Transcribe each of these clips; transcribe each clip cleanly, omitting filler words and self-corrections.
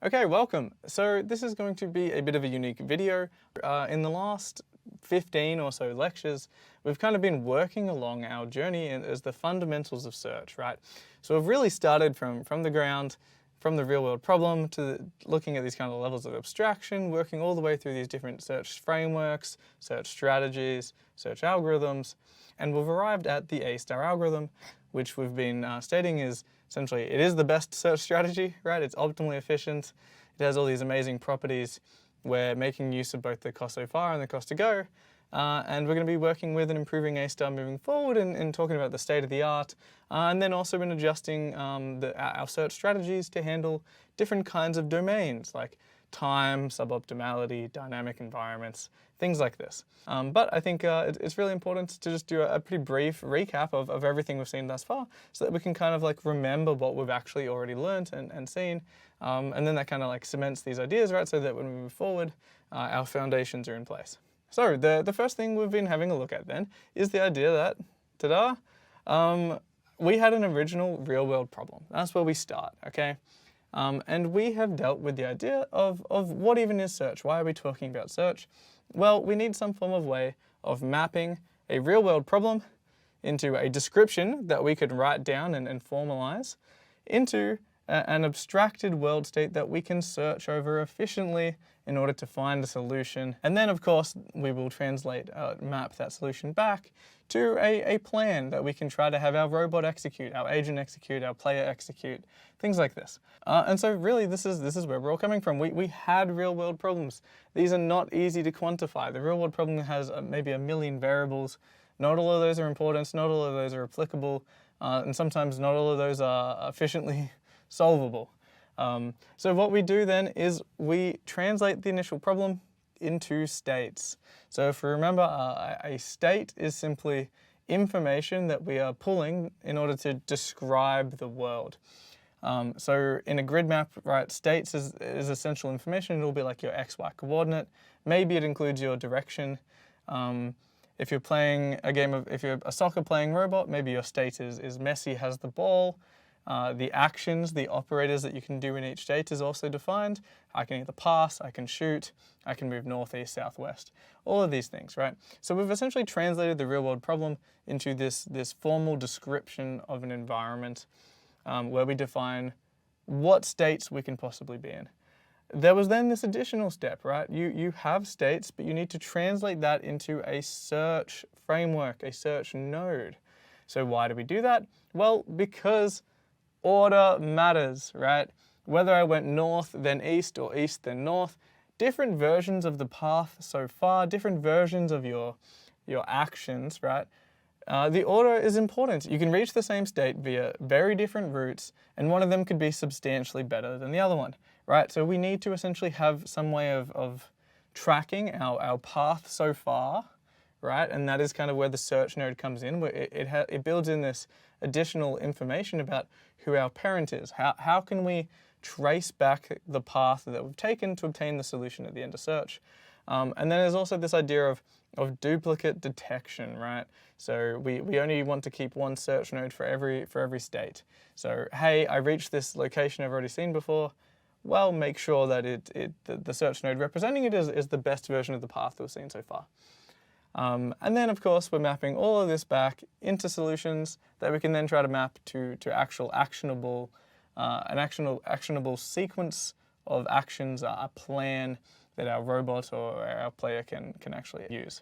Okay, welcome. So this is going to be a bit of a unique video. In the last 15 or so lectures, we've kind of been working along our journey as the fundamentals of search, right? So we've really started from the ground, from the real world problem to looking at these kind of levels of abstraction, working all the way through these different search frameworks, search strategies, search algorithms, and we've arrived at the A-star algorithm, which we've been stating is essentially, it is the best search strategy, right? It's optimally efficient. It has all these amazing properties. We're making use of both the cost so far and the cost to go. And we're going to be working with and improving A-star moving forward and talking about the state of the art. And then also been adjusting our search strategies to handle different kinds of domains like time, suboptimality, dynamic environments, things like this. But I think it's really important to just do a pretty brief recap of everything we've seen thus far so that we can kind of like remember what we've actually already learned and seen. And then that kind of like cements these ideas, right? So that when we move forward, our foundations are in place. So the first thing we've been having a look at then is the idea that, ta-da, we had an original real world problem. That's where we start, okay? And we have dealt with the idea of what even is search? Why are we talking about search? Well, we need some form of way of mapping a real world problem into a description that we could write down and formalize into an abstracted world state that we can search over efficiently in order to find a solution. And then, of course, we will translate, map that solution back to a plan that we can try to have our robot execute, our agent execute, our player execute, things like this. And so really this is where we're all coming from. We had real world problems. These are not easy to quantify. The real world problem has maybe 1 million variables. Not all of those are important, not all of those are applicable, and sometimes not all of those are efficiently solvable. So what we do then is we translate the initial problem into states. So if we remember, a state is simply information that we are pulling in order to describe the world. So in a grid map, right, states is essential information. It'll be like your XY coordinate. Maybe it includes your direction. If you're playing a game of, if you're a soccer playing robot, maybe your state is Messi has the ball. The actions, the operators that you can do in each state is also defined. I can either pass, I can shoot, I can move north, east, south, west, all of these things, right? So we've essentially translated the real world problem into this formal description of an environment where we define what states we can possibly be in. There was then this additional step, right? You have states, but you need to translate that into a search framework, a search node. So why do we do that? Well, because order matters, right? Whether I went north then east or east then north, different versions of the path so far, different versions of your actions, right? The order is important. You can reach the same state via very different routes, and one of them could be substantially better than the other one, right? So we need to essentially have some way of tracking our path so far, right? And that is kind of where the search node comes in, where it builds in this additional information about who our parent is. How can we trace back the path that we've taken to obtain the solution at the end of search? And then there's also this idea of duplicate detection, right? So we only want to keep one search node for every state. So hey, I reached this location I've already seen before. Well, make sure that the search node representing it is the best version of the path we've seen so far. And then, of course, we're mapping all of this back into solutions that we can then try to map to an actionable sequence of actions, a plan that our robot or our player can actually use.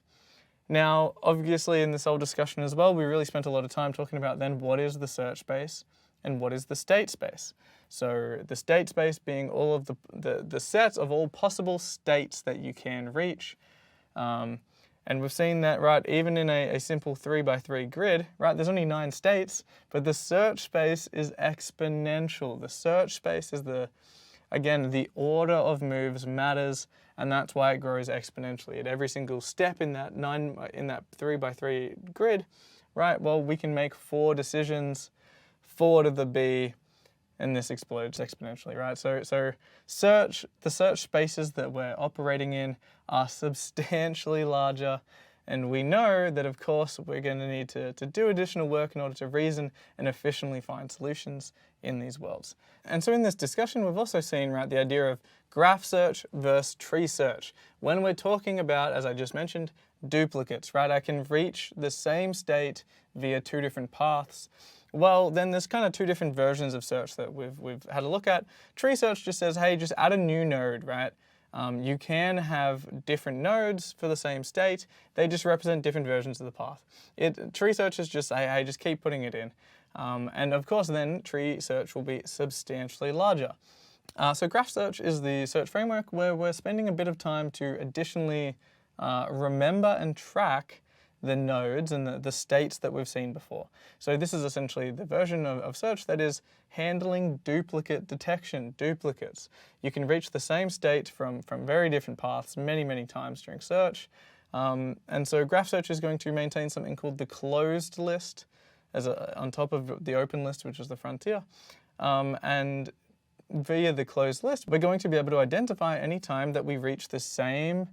Now, obviously, in this whole discussion as well, we really spent a lot of time talking about then what is the search space and what is the state space. So the state space being all of the sets of all possible states that you can reach. And we've seen that, right, even in a simple 3x3 grid, right, there's only 9 states, but the search space is exponential. The search space is again, the order of moves matters, and that's why it grows exponentially. At every single step in that 3x3 grid, right, well, we can make 4 decisions, 4 to the B, and this explodes exponentially, right? So the search spaces that we're operating in are substantially larger And we know that, of course, we're going to need to do additional work in order to reason and efficiently find solutions in these worlds. And so in this discussion, we've also seen, right, the idea of graph search versus tree search. When we're talking about, as I just mentioned, duplicates, right? I can reach the same state via two different paths. Well, then there's kind of two different versions of search that we've had a look at. Tree search just says, hey, just add a new node, right? You can have different nodes for the same state. They just represent different versions of the path. Tree search is just say, hey, just keep putting it in. And of course, then tree search will be substantially larger. So graph search is the search framework where we're spending a bit of time to additionally remember and track the nodes and the states that we've seen before. So this is essentially the version of search that is handling duplicate detection, duplicates. You can reach the same state from very different paths many times during search. And so graph search is going to maintain something called the closed list on top of the open list, which is the frontier. And via the closed list, we're going to be able to identify any time that we reach the same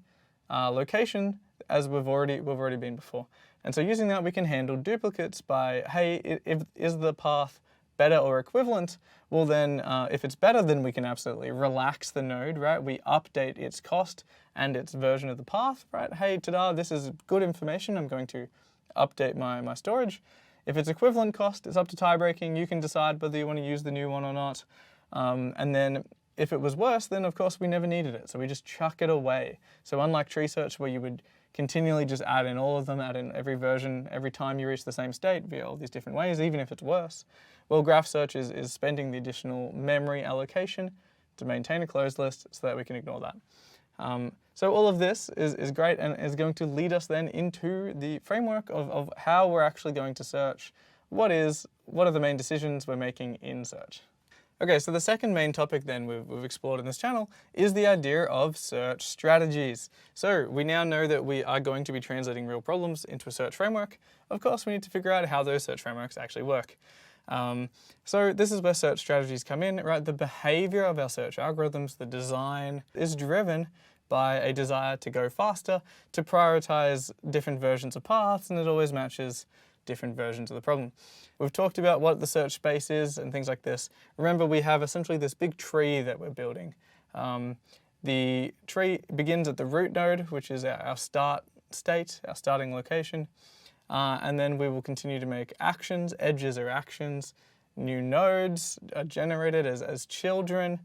location as we've already been before. And so using that, we can handle duplicates by, hey, is the path better or equivalent? Well then, if it's better, then we can absolutely relax the node, right? We update its cost and its version of the path, right? Hey, ta-da, this is good information. I'm going to update my storage. If it's equivalent cost, it's up to tie breaking. You can decide whether you want to use the new one or not. And then if it was worse, then of course we never needed it. So we just chuck it away. So unlike tree search, where you would continually just add in all of them, add in every version, every time you reach the same state via all these different ways, even if it's worse. Well, graph search is spending the additional memory allocation to maintain a closed list so that we can ignore that. So all of this is great and is going to lead us then into the framework of how we're actually going to search. What are the main decisions we're making in search? Okay, so the second main topic then we've explored in this channel is the idea of search strategies. So we now know that we are going to be translating real problems into a search framework. Of course, we need to figure out how those search frameworks actually work. So this is where search strategies come in, right? The behavior of our search algorithms, the design, is driven by a desire to go faster, to prioritize different versions of paths, and it always matches different versions of the problem. We've talked about what the search space is and things like this. Remember, we have essentially this big tree that we're building. The tree begins at the root node, which is our start state, our starting location. And then we will continue to make actions. Edges are actions. New nodes are generated as children.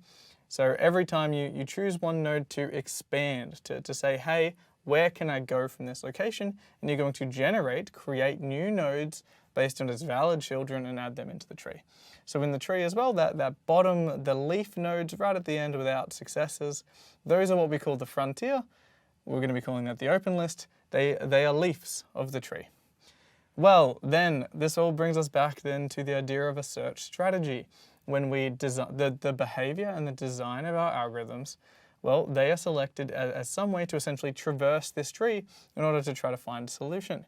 So every time you choose one node to expand, to say, hey, where can I go from this location? And you're going to create new nodes based on its valid children and add them into the tree. So in the tree as well, that bottom, the leaf nodes right at the end without successors, those are what we call the frontier. We're going to be calling that the open list. They are leaves of the tree. Well, then this all brings us back then to the idea of a search strategy. When we design the behavior and the design of our algorithms, well, they are selected as some way to essentially traverse this tree in order to try to find a solution.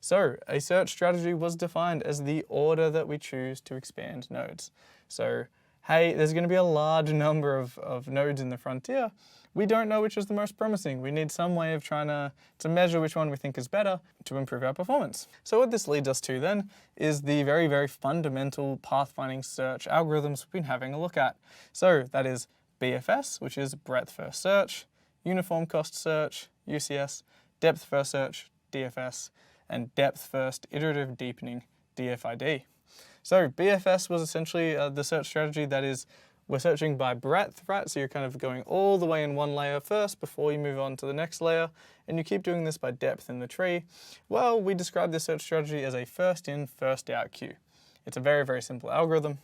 So a search strategy was defined as the order that we choose to expand nodes. So, hey, there's going to be a large number of nodes in the frontier. We don't know which is the most promising. We need some way of trying to measure which one we think is better to improve our performance. So what this leads us to then is the very fundamental pathfinding search algorithms we've been having a look at. So that is BFS, which is breadth first search, uniform cost search, UCS, depth first search, DFS, and depth first iterative deepening, DFID. So BFS was essentially the search strategy that is, we're searching by breadth, right? So you're kind of going all the way in one layer first before you move on to the next layer, and you keep doing this by depth in the tree. Well, we describe this search strategy as a first in, first out queue. It's a very simple algorithm.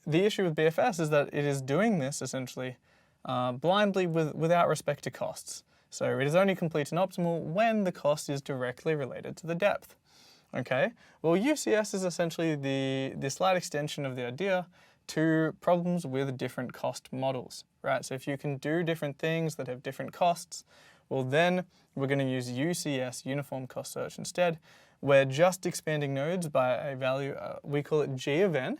The issue with BFS is that it is doing this essentially blindly without respect to costs. So it is only complete and optimal when the cost is directly related to the depth. Okay, well UCS is essentially the slight extension of the idea to problems with different cost models, right? So if you can do different things that have different costs, well then we're going to use UCS, uniform cost search instead. We're just expanding nodes by a value, we call it G of n,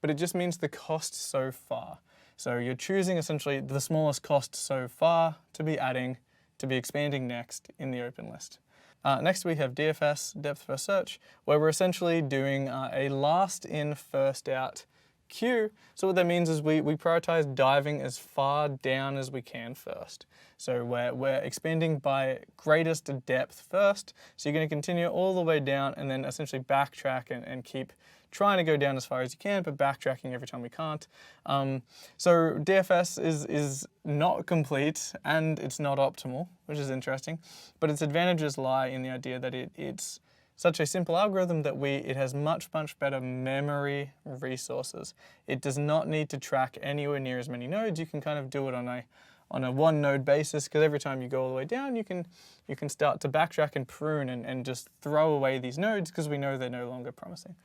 but it just means the cost so far. So you're choosing essentially the smallest cost so far to be adding to be expanding next in the open list. Next we have DFS, depth first search, where we're essentially doing a last in, first out queue. So what that means is we prioritize diving as far down as we can first. So we're expanding by greatest depth first. So you're going to continue all the way down and then essentially backtrack and keep trying to go down as far as you can, but backtracking every time we can't. So DFS is not complete and it's not optimal, which is interesting, but its advantages lie in the idea that it's such a simple algorithm that it has much better memory resources. It does not need to track anywhere near as many nodes. You can kind of do it on a one node basis, because every time you go all the way down, you can start to backtrack and prune and just throw away these nodes because we know they're no longer promising.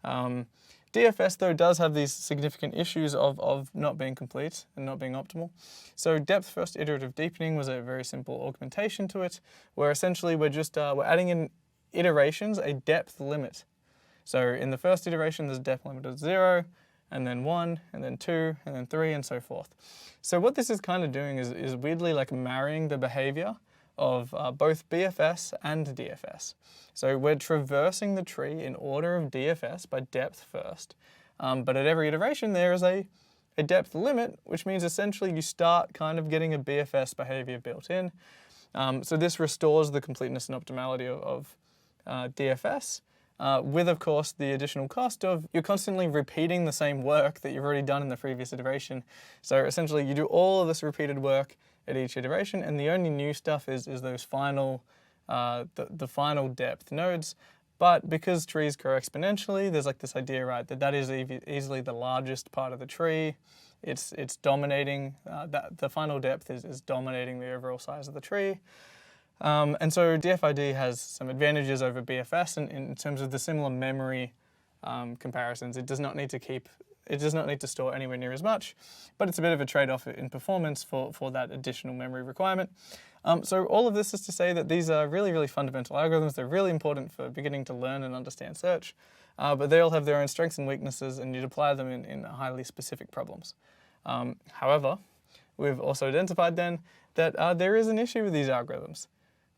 DFS though does have these significant issues of not being complete and not being optimal. So depth first iterative deepening was a very simple augmentation to it, where essentially we're adding in iterations a depth limit. So in the first iteration there's a depth limit of 0, and then 1, and then 2, and then 3, and so forth. So what this is kind of doing is weirdly like marrying the behavior of both BFS and DFS. So we're traversing the tree in order of DFS by depth first, but at every iteration there is a depth limit, which means essentially you start kind of getting a BFS behavior built in. So this restores the completeness and optimality of DFS, with of course the additional cost of you're constantly repeating the same work that you've already done in the previous iteration. So essentially you do all of this repeated work at each iteration, and the only new stuff is those final, the final depth nodes. But because trees grow exponentially, there's like this idea, right, that is easily the largest part of the tree. It's dominating, the final depth is dominating the overall size of the tree. And so DFID has some advantages over BFS in terms of the similar memory comparisons. It does not need to store anywhere near as much, but it's a bit of a trade-off in performance for that additional memory requirement. So all of this is to say that these are really fundamental algorithms. They're really important for beginning to learn and understand search, but they all have their own strengths and weaknesses, and you'd apply them in highly specific problems. However, we've also identified then that there is an issue with these algorithms.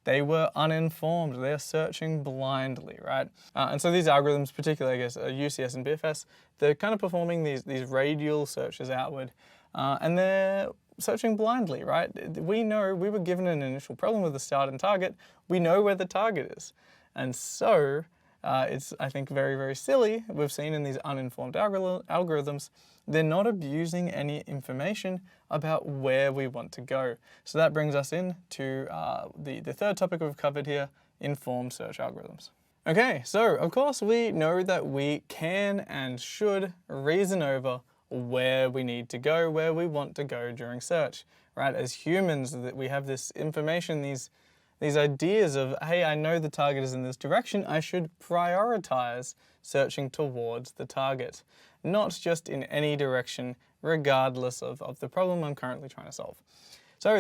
They were uninformed, they're searching blindly, right? And so these algorithms, particularly I guess UCS and BFS, they're kind of performing these radial searches outward, and they're searching blindly, right? We know we were given an initial problem with the start and target, we know where the target is. And so it's, I think, very silly, we've seen in these uninformed algorithms, they're not abusing any information about where we want to go. So that brings us in to the third topic we've covered here, informed search algorithms. Okay, so of course we know that we can and should reason over where we need to go, where we want to go during search, right? As humans, that we have this information, these ideas of, hey, I know the target is in this direction, I should prioritize searching towards the target, not just in any direction, regardless of the problem I'm currently trying to solve. So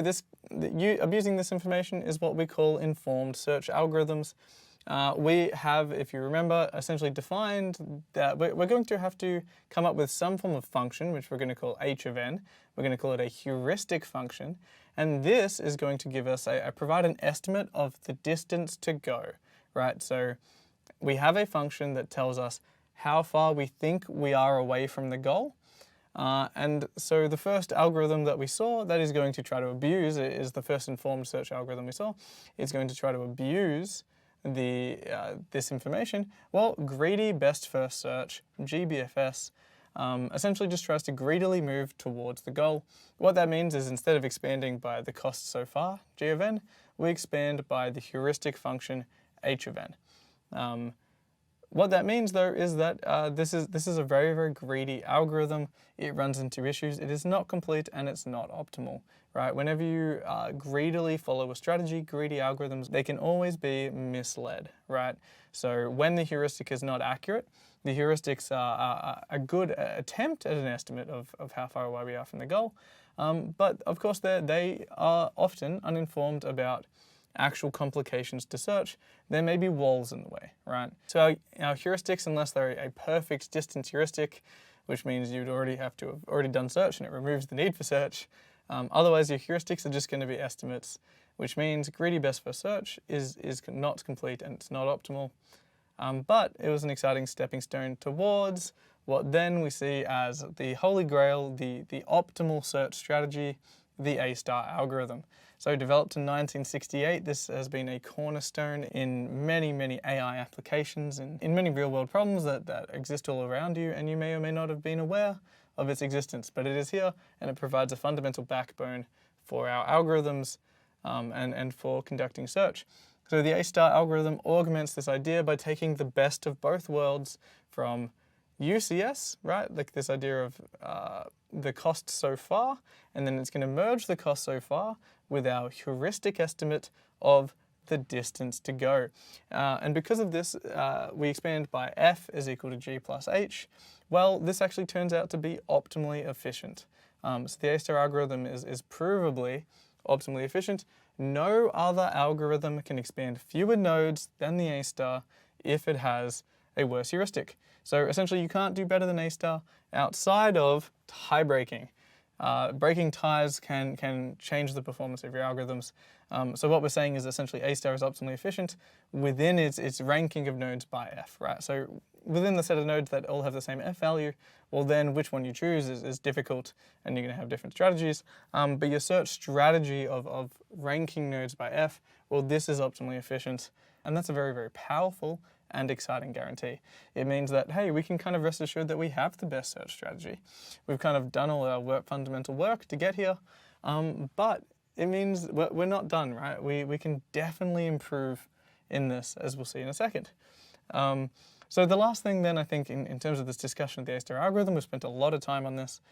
abusing this information is what we call informed search algorithms. We have, if you remember, essentially defined that we're going to have to come up with some form of function, which we're going to call h of n. We're going to call it a heuristic function. And this is going to give us provide an estimate of the distance to go, right? So we have a function that tells us how far we think we are away from the goal. And so the first algorithm that we saw that is going to try to abuse, is the first informed search algorithm we saw. It's going to try to abuse this information. Well, greedy best first search, GBFS, essentially just tries to greedily move towards the goal. What that means is instead of expanding by the cost so far, G of n, we expand by the heuristic function h of n. What that means though is that this is a very greedy algorithm. It runs into issues. It is not complete and it's not optimal, right? Whenever you greedily follow a strategy, greedy algorithms, they can always be misled, right? So when the heuristic is not accurate, the heuristics are a good attempt at an estimate of how far away we are from the goal. But of course they are often uninformed about actual complications to search. There may be walls in the way, right? So our heuristics, unless they're a perfect distance heuristic, which means you'd already have to have already done search and it removes the need for search, Otherwise, your heuristics are just going to be estimates, which means greedy best first search is not complete and it's not optimal. But it was an exciting stepping stone towards what then we see as the holy grail, the optimal search strategy, the A-star algorithm. So developed in 1968, this has been a cornerstone in many, many AI applications and in many real-world problems that exist all around you, and you may or may not have been aware of its existence, but it is here and it provides a fundamental backbone for our algorithms and for conducting search. So the A-star algorithm augments this idea by taking the best of both worlds from UCS, right? Like this idea of the cost so far, and then it's going to merge the cost so far with our heuristic estimate of the distance to go. And because of this, we expand by f is equal to g plus h. Well, this actually turns out to be optimally efficient. So the A-star algorithm is provably optimally efficient. No other algorithm can expand fewer nodes than the A-star if it has a worse heuristic. So essentially you can't do better than A-star outside of tie breaking. Breaking ties can change the performance of your algorithms. So what we're saying is essentially A-star is optimally efficient within its ranking of nodes by f, right? So within the set of nodes that all have the same f value, well then which one you choose is difficult and you're going to have different strategies. But your search strategy of ranking nodes by f, well this is optimally efficient. And that's a very, very powerful and exciting guarantee. It means that, hey, we can kind of rest assured that we have the best search strategy. We've kind of done all our fundamental work to get here, but it means we're not done, right? We can definitely improve in this, as we'll see in a second. So the last thing then, I think, in terms of this discussion of the A-star algorithm, we've spent a lot of time on this,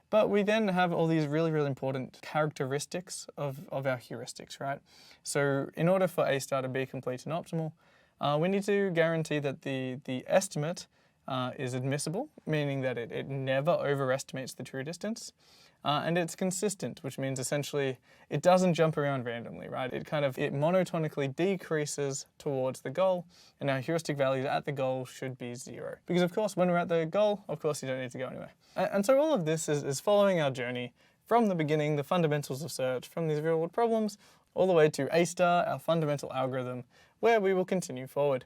but we then have all these really, really important characteristics of our heuristics, right? So in order for A-star to be complete and optimal, we need to guarantee that the estimate is admissible, meaning that it never overestimates the true distance, and it's consistent, which means essentially it doesn't jump around randomly, right? It monotonically decreases towards the goal, and our heuristic values at the goal should be 0. Because of course, when we're at the goal, of course you don't need to go anywhere. And so all of this is following our journey from the beginning, the fundamentals of search, from these real-world problems, all the way to A-star, our fundamental algorithm, where we will continue forward.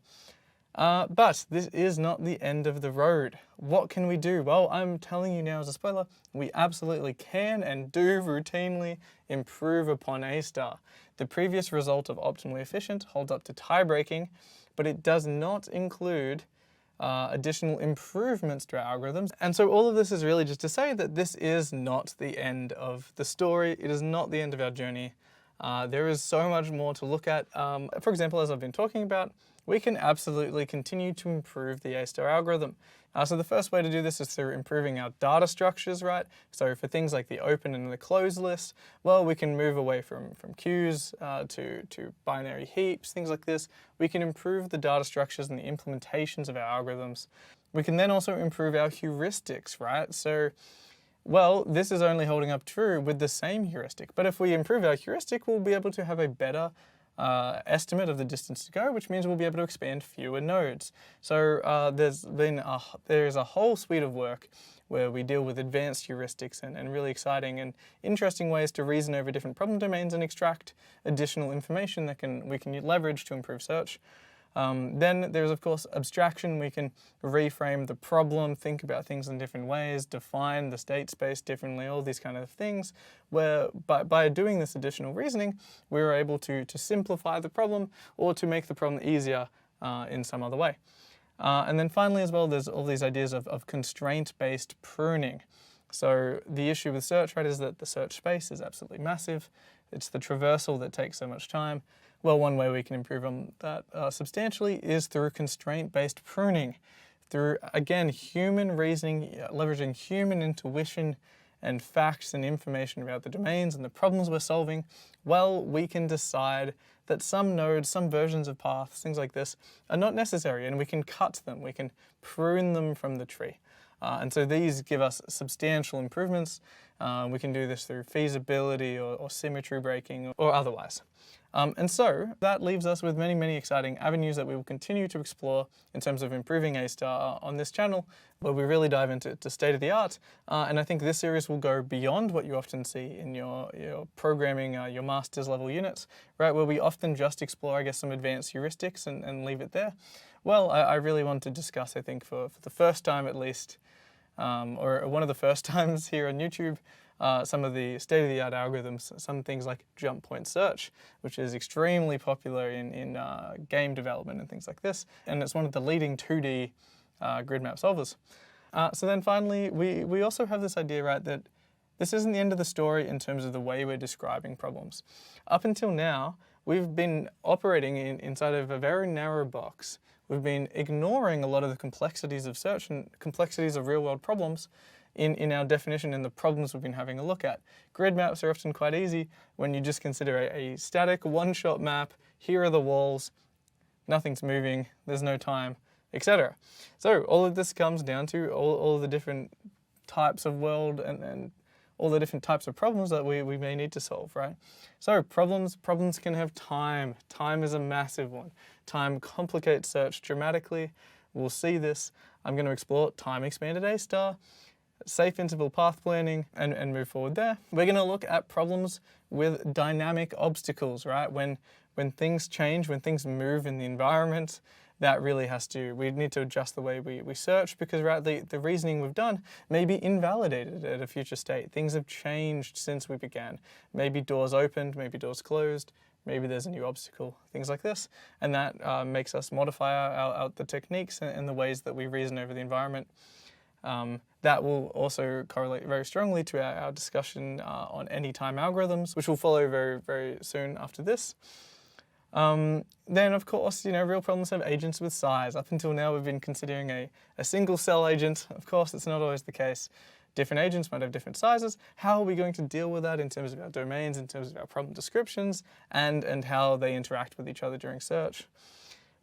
But this is not the end of the road. What can we do? Well, I'm telling you now as a spoiler, we absolutely can and do routinely improve upon A-star. The previous result of optimally efficient holds up to tie breaking, but it does not include additional improvements to our algorithms. And so all of this is really just to say that this is not the end of the story. It is not the end of our journey. There is so much more to look at. For example, as I've been talking about, we can absolutely continue to improve the A-star algorithm. So the first way to do this is through improving our data structures, right? So for things like the open and the closed list, well, we can move away from queues to binary heaps, things like this. We can improve the data structures and the implementations of our algorithms. We can then also improve our heuristics, right? So, well, this is only holding up true with the same heuristic. But if we improve our heuristic, we'll be able to have a better estimate of the distance to go, which means we'll be able to expand fewer nodes. So there is a whole suite of work where we deal with advanced heuristics and really exciting and interesting ways to reason over different problem domains and extract additional information that we can leverage to improve search. Then there's of course abstraction. We can reframe the problem, think about things in different ways, define the state space differently, all these kind of things, where by doing this additional reasoning, we were able to simplify the problem or to make the problem easier in some other way. And then finally as well, there's all these ideas of constraint-based pruning. So the issue with search, right, is that the search space is absolutely massive. It's the traversal that takes so much time. Well, one way we can improve on that substantially is through constraint-based pruning, through, again, human reasoning, leveraging human intuition and facts and information about the domains and the problems we're solving. Well, we can decide that some nodes, some versions of paths, things like this, are not necessary, and we can cut them, we can prune them from the tree. And so these give us substantial improvements We can do this through feasibility or symmetry breaking or otherwise. And so that leaves us with many, many exciting avenues that we will continue to explore in terms of improving A-star on this channel, where we really dive into state of the art. And I think this series will go beyond what you often see in your programming, your master's level units, right? Where we often just explore, I guess, some advanced heuristics and leave it there. Well, I really want to discuss, I think, for the first time at least, or one of the first times here on YouTube, some of the state-of-the-art algorithms, some things like jump point search, which is extremely popular in game development and things like this. And it's one of the leading 2D grid map solvers. So then finally, we also have this idea, right, that this isn't the end of the story in terms of the way we're describing problems. Up until now, we've been operating inside of a very narrow box. We've been ignoring a lot of the complexities of search and complexities of real-world problems in our definition in the problems we've been having a look at. Grid maps are often quite easy when you just consider a static one-shot map. Here are the walls, nothing's moving, there's no time, etc. So all of this comes down to all of the different types of world and all the different types of problems that we may need to solve, right? So problems can have time. Time is a massive one. Time complicates search dramatically. We'll see this. I'm going to explore time expanded A-star, safe interval path planning, and move forward there. We're going to look at problems with dynamic obstacles, right? When things change, when things move in the environment, that really we need to adjust the way we search, because right, the reasoning we've done may be invalidated at a future state. Things have changed since we began. Maybe doors opened, maybe doors closed, maybe there's a new obstacle, things like this. And that makes us modify the techniques and the ways that we reason over the environment. That will also correlate very strongly to our discussion on anytime algorithms, which will follow very, very soon after this. Then, of course, real problems have agents with size. Up until now, we've been considering a single cell agent. Of course, it's not always the case. Different agents might have different sizes. How are we going to deal with that in terms of our domains, in terms of our problem descriptions, and how they interact with each other during search?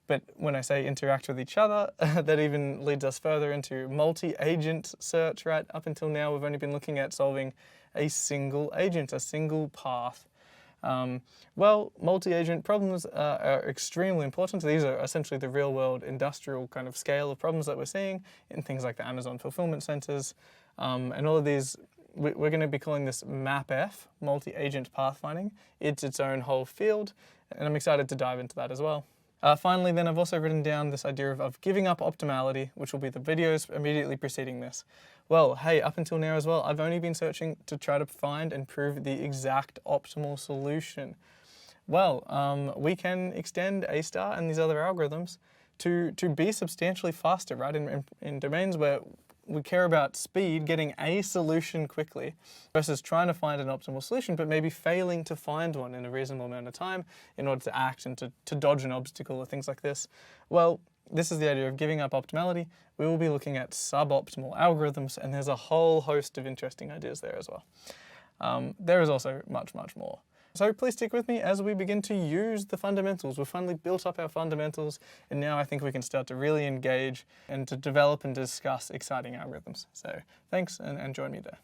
But when I say interact with each other, that even leads us further into multi-agent search, right? Up until now, we've only been looking at solving a single agent, a single path. Well, multi-agent problems are extremely important. These are essentially the real-world industrial kind of scale of problems that we're seeing in things like the Amazon fulfillment centers. And all of these, we're going to be calling this MapF, multi-agent pathfinding. It's its own whole field, and I'm excited to dive into that as well. Finally, then, I've also written down this idea of giving up optimality, which will be the videos immediately preceding this. Well, hey, up until now as well, I've only been searching to try to find and prove the exact optimal solution. Well, we can extend A-star and these other algorithms to be substantially faster, right? In domains where we care about speed, getting a solution quickly, versus trying to find an optimal solution, but maybe failing to find one in a reasonable amount of time in order to act and to dodge an obstacle or things like this. Well, this is the idea of giving up optimality. We will be looking at suboptimal algorithms, and there's a whole host of interesting ideas there as well. There is also much, much more. So please stick with me as we begin to use the fundamentals. We've finally built up our fundamentals, and now I think we can start to really engage and to develop and discuss exciting algorithms. So thanks, and join me there.